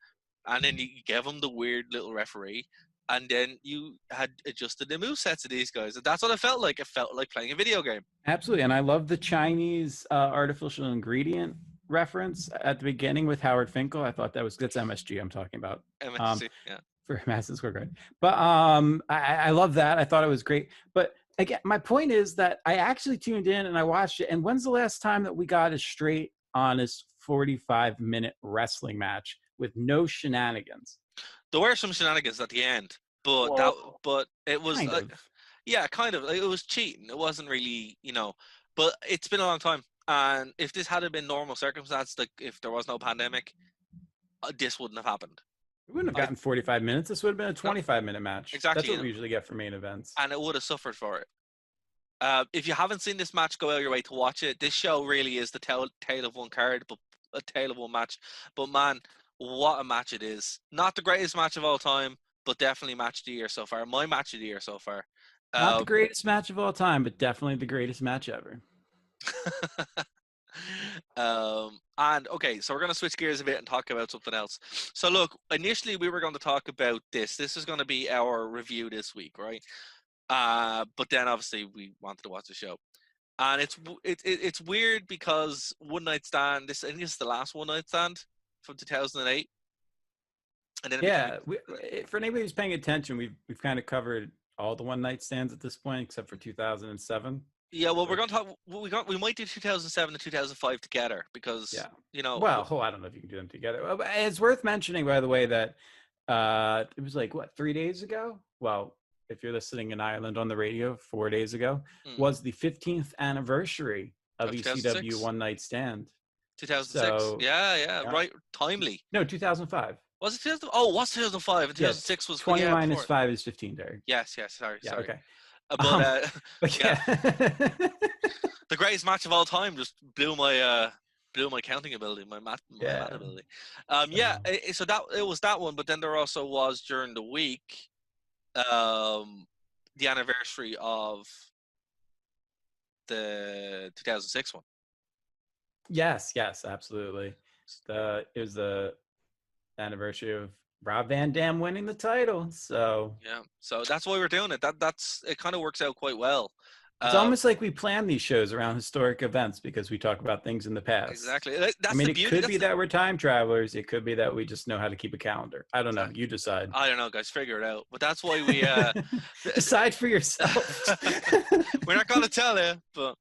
and then you gave him the weird little referee, and then you had adjusted the movesets of these guys. And that's what it felt like. It felt like playing a video game. Absolutely. And I love the Chinese artificial ingredient reference at the beginning with Howard Finkel. I thought that's MSG I'm talking about. MSG, yeah. For Madison Square Garden. But I love that. I thought it was great. But again, my point is that I actually tuned in and I watched it. And when's the last time that we got a straight, honest 45-minute wrestling match with no shenanigans? There were some shenanigans at the end, but it was kind of. It was cheating. It wasn't really, but it's been a long time. And if this had been normal circumstance, like if there was no pandemic, this wouldn't have happened. We wouldn't have gotten 45 minutes. This would have been a 25-minute match. Exactly. That's what we usually get for main events. And it would have suffered for it. If you haven't seen this match, go out your way to watch it. This show really is the tale of one card, but a tale of one match. But man, what a match it is. Not the greatest match of all time, but definitely match of the year so far. My match of the year so far. Not the greatest match of all time, but definitely the greatest match ever. And okay, so we're going to switch gears a bit and talk about something else. So look, initially we were going to talk about this. This is going to be our review this week, right? But then obviously we wanted to watch the show. And it's weird because One Night Stand, I think this is the last One Night Stand from 2008. And then for anybody who's paying attention, we've kind of covered all the One Night Stands at this point, except for 2007. Yeah, well, we're going to talk. We might do 2007 and 2005 together because Well, I don't know if you can do them together. It's worth mentioning, by the way, that it was like 3 days ago. Well, if you're listening in Ireland on the radio, 4 days ago was the 15th anniversary of ECW One Night Stand. 2006. So, yeah, right. Timely. No, 2005. Was it 2005? Oh, it was 2005. 2006 was 20 minus 5 is 15, Derek. Yes. Sorry. Okay. But the greatest match of all time just blew my counting ability, my math ability. So it was that one, but then there also was during the week, the anniversary of the 2006 one. Yes, absolutely. It was the anniversary of Rob Van Dam winning the title. So that's why we're doing it. That's it. Kind of works out quite well. It's almost like we plan these shows around historic events because we talk about things in the past. Exactly. It could be that we're time travelers. It could be that we just know how to keep a calendar. I don't know. You decide. I don't know, guys. Figure it out. But that's why we decide for yourself. We're not going to tell you, but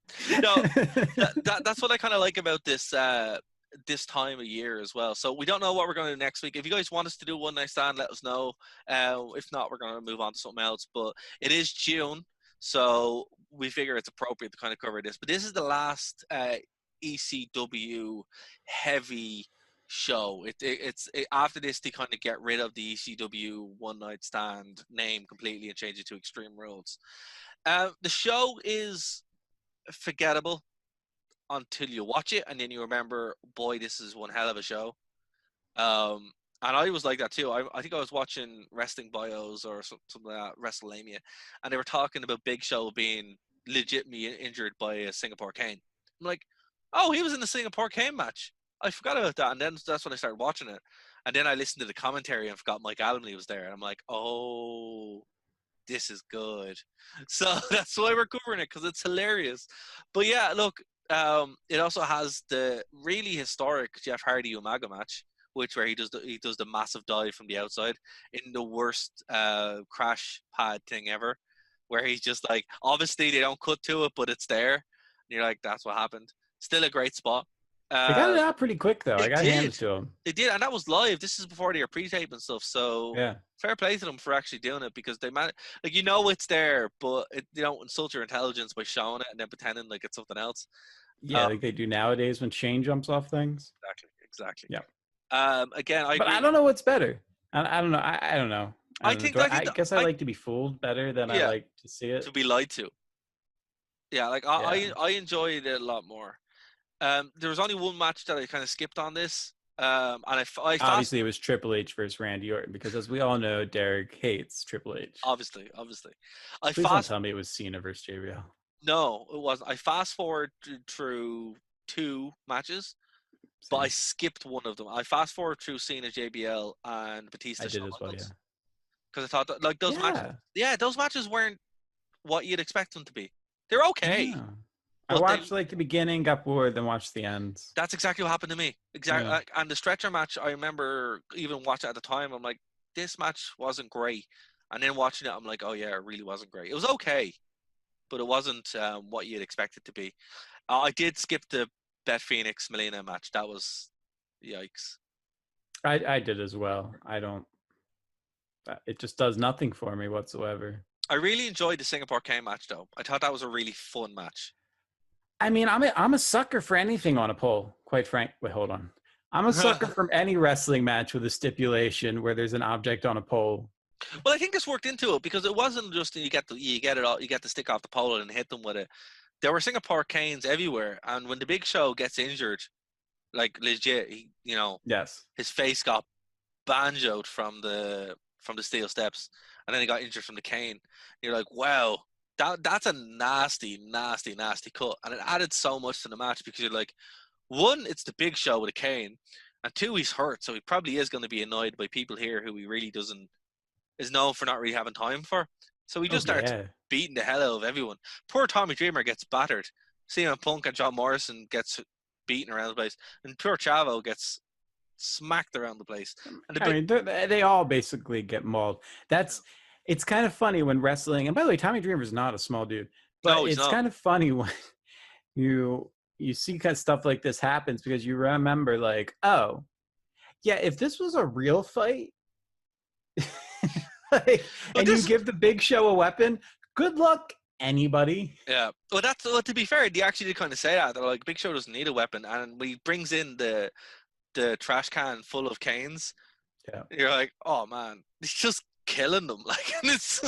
that's what I kind of like about this time of year as well. So we don't know what we're going to do next week. If you guys want us to do One Night Stand, let us know. If not, we're going to move on to something else. But it is June, so we figure it's appropriate to kind of cover this. But this is the last ECW heavy show. It's after this they kind of get rid of the ECW One Night Stand name completely and change it to Extreme Rules. The show is forgettable until you watch it, and then you remember, boy, this is one hell of a show. And I was like that too. I think I was watching Wrestling Bios or something like that, WrestleMania, and they were talking about Big Show being legitimately injured by a Singapore cane. I'm like, oh, he was in the Singapore cane match. I forgot about that, and then that's when I started watching it. And then I listened to the commentary and forgot Mike Adamle was there, and I'm like, oh, this is good. So that's why we're covering it, because it's hilarious. But yeah, look, it also has the really historic Jeff Hardy Umaga match, where he does the massive dive from the outside in the worst crash pad thing ever, where he's just like, obviously they don't cut to it, but it's there. And you're like, that's what happened. Still a great spot. They got it out pretty quick, though. I got to hand it to them. They did, and that was live. This is before they were pre-tape and stuff. So yeah, fair play to them for actually doing it, because they it's there, but they don't insult your intelligence by showing it and then pretending like it's something else. Yeah, like they do nowadays when Shane jumps off things. Exactly. Yeah. Again, but I don't know what's better. I don't know. I don't know. I guess I like to be fooled better than I like to see it. To be lied to. Yeah, like I enjoyed it a lot more. There was only one match that I kind of skipped on this. And I obviously it was Triple H versus Randy Orton, because as we all know, Darragh hates Triple H. Obviously. Please don't tell me it was Cena versus JBL. No, it wasn't. I fast forwarded through 2 matches, but I skipped one of them. I fast forwarded through Cena, JBL, and Batista. I did as well, yeah. Because I thought that, like, those matches, those matches weren't what you'd expect them to be. They're okay. Yeah. I watched like the beginning, got bored, then watched the ends. That's exactly what happened to me. Exactly. Yeah. And the stretcher match, I remember even watching it at the time. I'm like, this match wasn't great. And then watching it, I'm like, oh yeah, it really wasn't great. It was okay, but it wasn't what you'd expect it to be. I did skip the Beth Phoenix Melina match. That was yikes. I did as well. It just does nothing for me whatsoever. I really enjoyed the Singapore Cane match, though. I thought that was a really fun match. I mean, I'm a sucker for anything on a pole, quite frank. Wait, hold on. I'm a sucker from any wrestling match with a stipulation where there's an object on a pole. Well, I think this worked into it, because it wasn't just you get the stick off the pole and hit them with it. There were Singapore canes everywhere, and when the Big Show gets injured, like legit, his face got banjoed from the steel steps, and then he got injured from the cane. You're like, wow. That's a nasty, nasty, nasty cut. And it added so much to the match, because you're like, 1, it's the Big Show with a cane, and 2, he's hurt, so he probably is going to be annoyed by people here who he really is known for not really having time for. So he just starts beating the hell out of everyone. Poor Tommy Dreamer gets battered. CM Punk and John Morrison gets beaten around the place, and poor Chavo gets smacked around the place. And they all basically get mauled. It's kind of funny when wrestling, and by the way, Tommy Dreamer's not a small dude, but it's kind of funny when you see kind of stuff like this happens, because you remember like, oh, yeah, if this was a real fight, you give the Big Show a weapon, good luck, anybody. Yeah. Well, to be fair, they actually did kind of say that. They're like, Big Show doesn't need a weapon, and when he brings in the trash can full of canes, you're like, oh man, he's just killing them. Like, and it's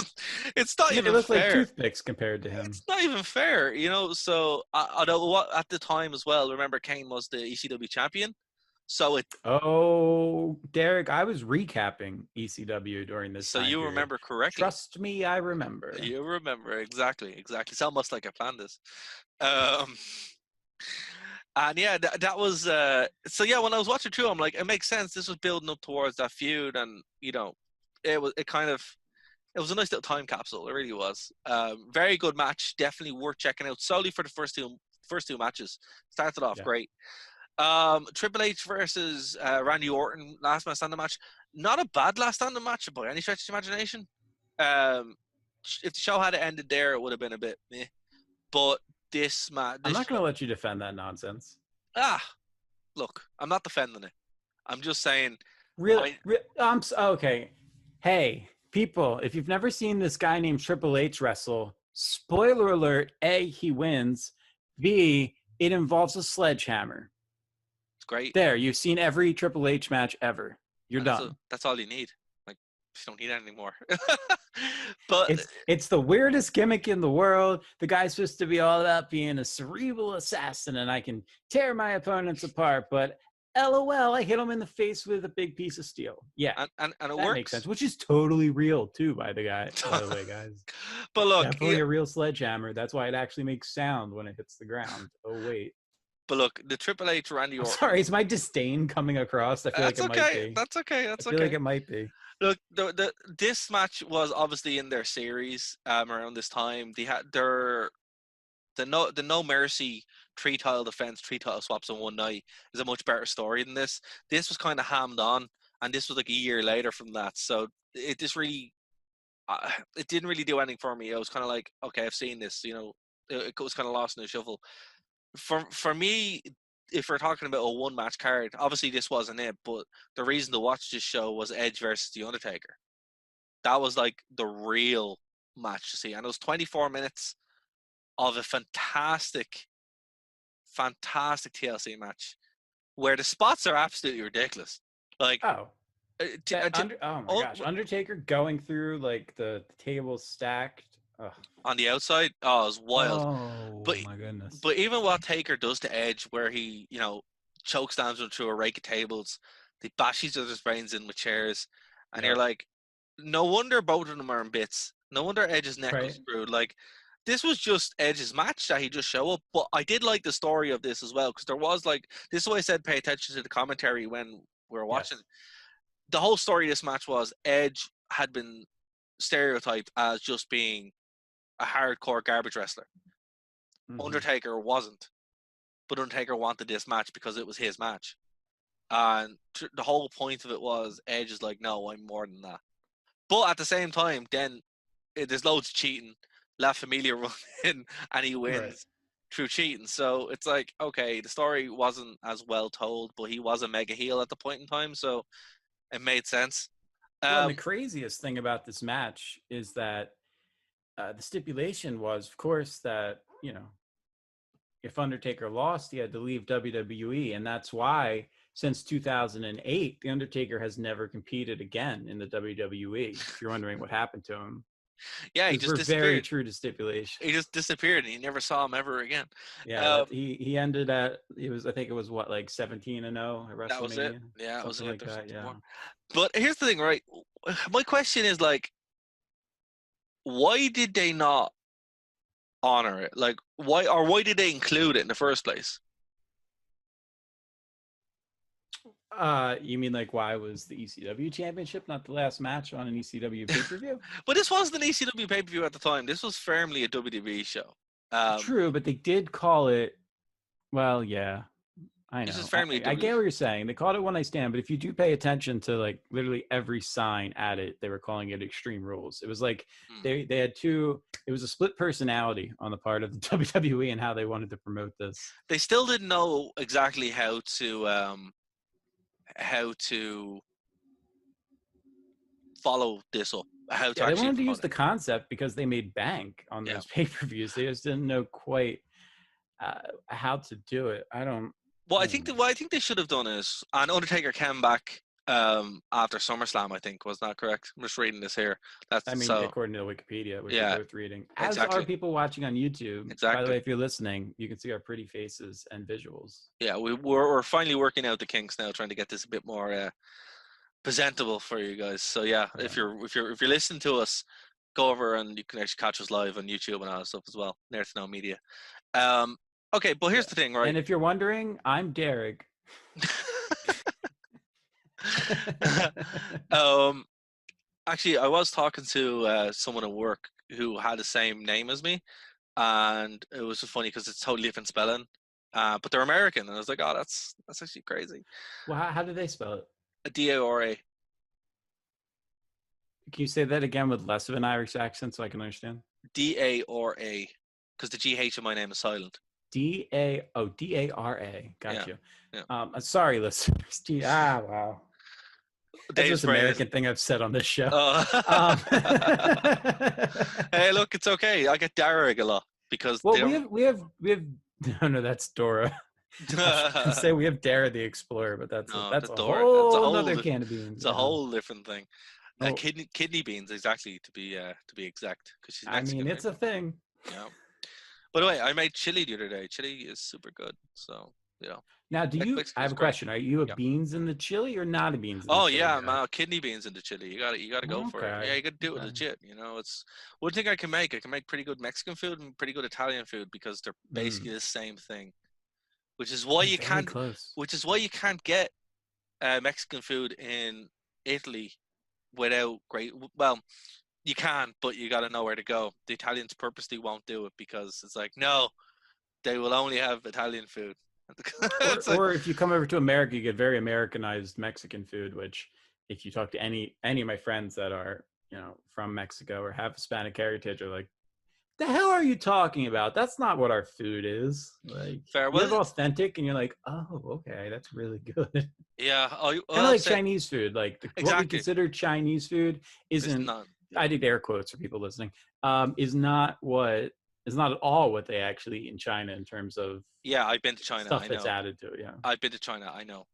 not even fair. They look like toothpicks compared to him. It's not even fair, So although at the time as well, remember Kane was the ECW champion, so Derek, I was recapping ECW during this. So you remember correctly. Trust me, I remember. You remember exactly. It's almost like I planned this. And yeah, that was so yeah. When I was watching through, I'm like, it makes sense. This was building up towards that feud, and it was a nice little time capsule. It really was. Very good match. Definitely worth checking out. Solely for the first two matches. Started off great. Triple H versus Randy Orton, last man standing match. Not a bad last standing match by any stretch of the imagination. If the show had ended there, it would have been a bit meh. But this match... I'm not going to let you defend that nonsense. Look, I'm not defending it. I'm just saying... Okay. Hey, people, if you've never seen this guy named Triple H wrestle, spoiler alert, A, he wins. B, it involves a sledgehammer. It's great. There, you've seen every Triple H match ever. You're done. That's all you need. Like, you don't need anything more. But it's the weirdest gimmick in the world. The guy's supposed to be all about being a cerebral assassin, and I can tear my opponents apart. But LOL, I hit him in the face with a big piece of steel. Yeah, and it that works. makes sense, which is totally real too, by the way, guys. But look, definitely a real sledgehammer. That's why it actually makes sound when it hits the ground. Oh wait. But look, the Triple H Randy Orton. Sorry, is my disdain coming across? I feel like it might be. That's okay. I feel like it might be. Look, this match was obviously in their series around this time. They had the No Mercy 3-title defense, 3-title swaps in one night is a much better story than this. This was kind of hammed on, and this was like a year later from that. So it just really, it didn't really do anything for me. I was kind of like, okay, I've seen this. It was kind of lost in the shuffle. For me, if we're talking about a one match card, obviously this wasn't it, but the reason to watch this show was Edge versus The Undertaker. That was like the real match to see, and it was 24 minutes of a fantastic TLC match where the spots are absolutely ridiculous. Like, oh my gosh, Undertaker going through like the table stacked. Ugh. On the outside, it was wild. Oh my goodness! But even what Taker does to Edge, where he, chokeslams him through a rake of tables, they bash each other's brains in with chairs, and you're like, no wonder both of them are in bits. No wonder Edge's neck was screwed. Like, this was just Edge's match that he just showed up. But I did like the story of this as well, because there was this is why I said pay attention to the commentary when we were watching. Yes. The whole story of this match was Edge had been stereotyped as just being a hardcore garbage wrestler. Mm-hmm. Undertaker wasn't, but Undertaker wanted this match because it was his match, and the whole point of it was Edge is like, no, I'm more than that. But at the same time, then there's loads of cheating. La Familia run in, and he wins through cheating. So it's like, okay, the story wasn't as well told, but he was a mega heel at the point in time, so it made sense. Well, the craziest thing about this match is that the stipulation was, of course, that, if Undertaker lost, he had to leave WWE. And that's why, since 2008, The Undertaker has never competed again in the WWE, if you're wondering what happened to him. Yeah, he just disappeared. Very true to stipulation. He just disappeared, and you never saw him ever again. Yeah, he ended at, I think it was what, like 17-0 at WrestleMania? That was it. Yeah, it was like that, yeah. But here's the thing, right? My question is, like, why did they not honor it? Like, why did they include it in the first place? You mean like why was the ECW championship not the last match on an ECW pay-per-view? But this wasn't an ECW pay-per-view at the time. This was firmly a WWE show. True, but they did call it, well, yeah. I know. This is firmly I get what you're saying. They called it One Night Stand, but if you do pay attention to like literally every sign at it, they were calling it Extreme Rules. It was like they had it was a split personality on the part of the WWE and how they wanted to promote this. They still didn't know exactly how to follow this up. They wanted to use the concept because they made bank on those pay-per-views. They just didn't know quite how to do it. What I think they should have done is, and Undertaker came back after SummerSlam, I think. Was that correct? I'm just reading this here. According to Wikipedia, which we're both reading. As are people watching on YouTube. Exactly. By the way, if you're listening, you can see our pretty faces and visuals. Yeah, we're finally working out the kinks now, trying to get this a bit more presentable for you guys. So if you're listening to us, go over and you can actually catch us live on YouTube and all that stuff as well. Nerd to Know Media. Okay, but here's the thing, right? And if you're wondering, I'm Darragh. Actually, I was talking to someone at work who had the same name as me, and it was just funny because it's totally different spelling. But they're American, and I was like, oh, that's actually crazy. Well, how do they spell it? D-A-R-A. Can you say that again with less of an Irish accent so I can understand? D-A-R-A, because the G-H in my name is silent. D-A-R-A. Got you. Yeah. Sorry, listeners. Wow. That's Dave's the American thing I've said on this show. Hey, look, it's okay. I get Darragh a lot because we have no, that's Dora. I was say we have Darragh the Explorer, but that's a whole other can of beans. It's a whole different thing. Kidney beans, exactly, to be exact, because she's Mexican. I mean, it's a thing. Yeah. By the way, I made chili the other day. Chili is super good. So you know. Now, I have a question. Are you a beans in the chili or not a beans in the chili? Yeah, man, kidney beans in the chili. You gotta go for it. Yeah, you gotta do it legit. You know, it's one thing I can make. I can make pretty good Mexican food and pretty good Italian food because they're basically the same thing. Which is why you can't. Which is why you can't get Mexican food in Italy without great. Well, you can, but you got to know where to go. The Italians purposely won't do it because it's like, no, they will only have Italian food. or if you come over to America, you get very Americanized Mexican food, which if you talk to any of my friends that are, from Mexico or have Hispanic heritage, are like, the hell are you talking about? That's not what our food is. Like, fair. Well, you're authentic, and you're like, oh, okay, that's really good. Yeah. Kind of like Chinese food. Like what we consider Chinese food isn't. I did air quotes for people listening. Is not at all what they actually eat in China in terms of. Yeah, I've been to China. Stuff that's added to it. Yeah, I've been to China. I know.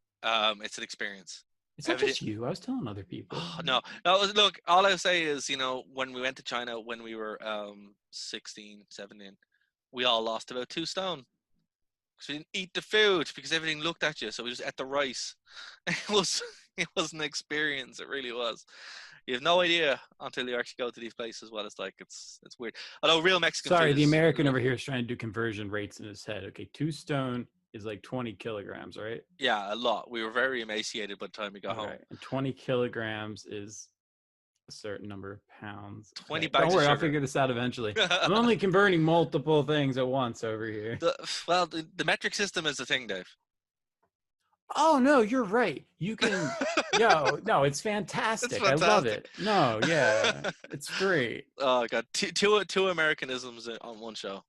It's an experience. It's not just you. I was telling other people. No. Look, all I'll say is, when we went to China when we were 16, 17, we all lost about 2 stone. Because we didn't eat the food because everything looked at you. So we just ate the rice. It was an experience. It really was. You have no idea until you actually go to these places what it's like. It's weird. Although real Mexican food. Sorry, the American over here is trying to do conversion rates in his head. Okay, 2 stone is like 20 kilograms, right? Yeah, a lot. We were very emaciated by the time we got home. And 20 kilograms is a certain number of pounds. 20 bags. Don't worry, of I'll figure this out eventually. I'm only converting multiple things at once over here. The metric system is the thing, Dave. Oh no, you're right. You can. No, it's fantastic. It's fantastic. I love it. No, yeah, it's great. Oh god, two Americanisms on one show.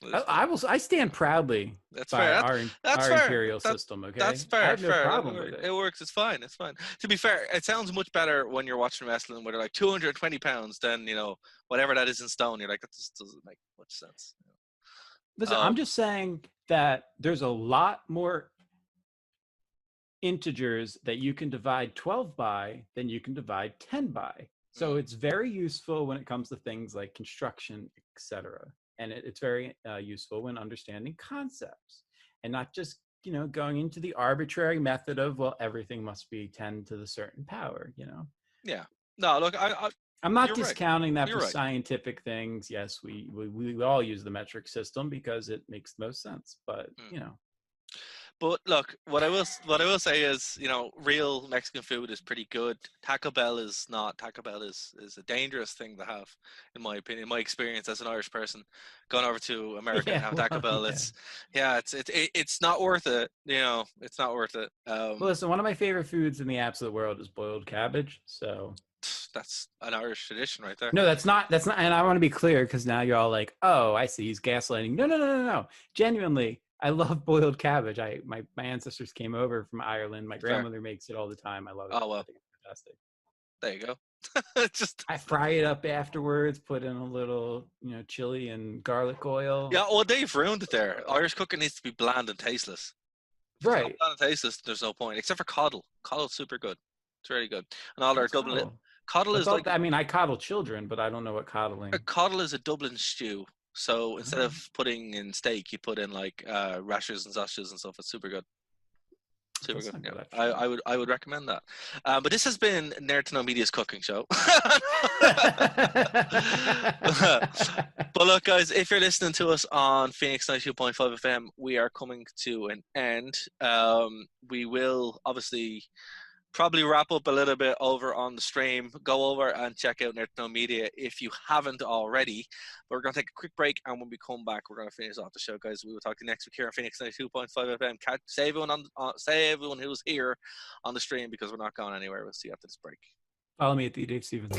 I stand proudly. That's fair. Our imperial system. Okay, that's fair. I have no problem with it. It works. It's fine. It's fine. To be fair, it sounds much better when you're watching wrestling where they're like 220 pounds than whatever that is in stone. You're like, that just doesn't make much sense. Listen, I'm just saying that there's a lot more integers that you can divide 12 by than you can divide 10 by. So it's very useful when it comes to things like construction, etc. And it's very useful when understanding concepts and not just, going into the arbitrary method of, well, everything must be 10 to the certain power, Yeah. No, look, I'm not discounting that for scientific things. Yes, we all use the metric system because it makes the most sense, but, But look, what I will say is, real Mexican food is pretty good. Taco Bell is not. Taco Bell is a dangerous thing to have, in my opinion. My experience as an Irish person, going over to America and have Taco Bell, it's not worth it. It's not worth it. Well, listen, one of my favorite foods in the absolute world is boiled cabbage. So that's an Irish tradition right there. No, that's not. And I want to be clear because now you're all like, oh, I see, he's gaslighting. No. Genuinely. I love boiled cabbage. My ancestors came over from Ireland. My grandmother makes it all the time. I love it. Oh, well. I think it's fantastic. There you go. I fry it up afterwards, put in a little, chili and garlic oil. Yeah, well, they've ruined it there. Irish cooking needs to be bland and tasteless. Right. If it's not bland and tasteless, there's no point. Except for coddle. Coddle's super good. It's really good. And all our Dublin. Coddle is like. I coddle children, but I don't know what coddling. A coddle is a Dublin stew. So instead of putting in steak, you put in like rashers and sausages and stuff. It's super good. Super good. Yeah. I would recommend that. But this has been Nerd to Know Media's cooking show. But look, guys, if you're listening to us on Phoenix 92.5 FM, we are coming to an end. We will obviously probably wrap up a little bit over on the stream. Go over and check out Nerd to Know Media if you haven't already. But we're going to take a quick break, and when we come back, we're going to finish off the show, guys. We will talk to you next week here on Phoenix 92.5 FM. Say everyone who's here on the stream because we're not going anywhere. We'll see you after this break. Follow me at the Dave Stevens.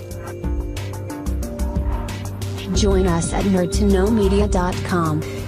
Join us at nerdtoknowmedia.com.